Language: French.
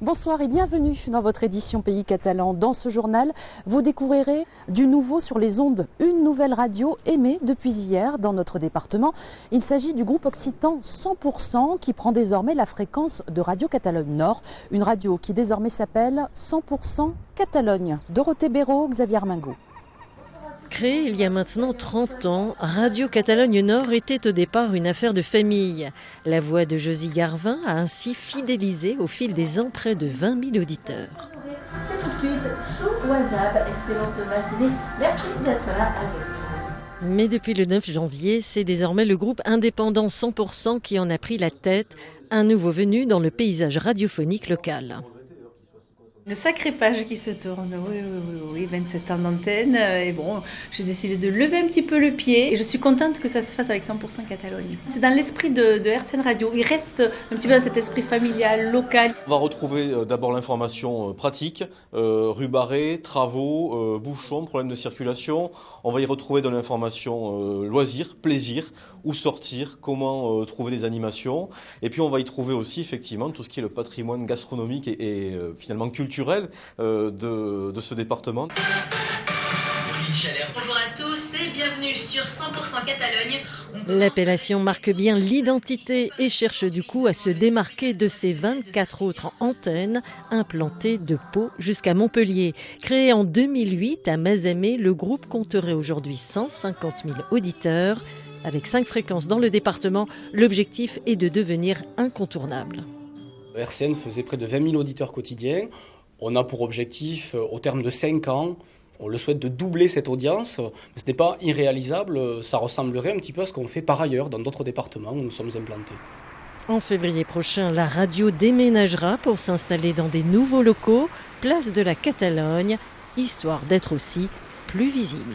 Bonsoir et bienvenue dans votre édition Pays Catalan. Dans ce journal, vous découvrirez du nouveau sur les ondes. Une nouvelle radio émet depuis hier dans notre département. Il s'agit du groupe occitan 100% qui prend désormais la fréquence de Radio Catalogne Nord. Une radio qui désormais s'appelle 100% Catalogne. Dorothée Béraud, Xavier Armingaud. Créée il y a maintenant 30 ans, Radio Catalogne Nord était au départ une affaire de famille. La voix de Josie Garvin a ainsi fidélisé au fil des ans près de 20 000 auditeurs. C'est tout de suite Chou WhatsApp, excellente matinée. Merci d'être là avec nous. Mais depuis le 9 janvier, c'est désormais le groupe indépendant 100% qui en a pris la tête, un nouveau venu dans le paysage radiophonique local. Le sacré page qui se tourne, oui, 27 ans d'antenne. Et bon, j'ai décidé de lever un petit peu le pied et je suis contente que ça se fasse avec 100% Catalogne. C'est dans l'esprit de RCN Radio. Il reste un petit peu dans cet esprit familial, local. On va retrouver d'abord l'information pratique, rue Barré, travaux, bouchons, problèmes de circulation. On va y retrouver de l'information loisirs, plaisir, où sortir, comment trouver des animations. Et puis on va y trouver aussi effectivement tout ce qui est le patrimoine gastronomique et finalement culturel de ce département. Bonjour à tous et bienvenue sur 100% Catalogne. L'appellation marque bien l'identité et cherche du coup à se démarquer de ces 24 autres antennes implantées de Pau jusqu'à Montpellier. Créé en 2008 à Mazamet, le groupe compterait aujourd'hui 150 000 auditeurs. Avec 5 fréquences dans le département, l'objectif est de devenir incontournable. RCN faisait près de 20 000 auditeurs quotidiens. On a pour objectif, au terme de 5 ans, on le souhaite de doubler cette audience. Ce n'est pas irréalisable, ça ressemblerait un petit peu à ce qu'on fait par ailleurs dans d'autres départements où nous sommes implantés. En février prochain, la radio déménagera pour s'installer dans des nouveaux locaux, place de la Catalogne, histoire d'être aussi plus visible.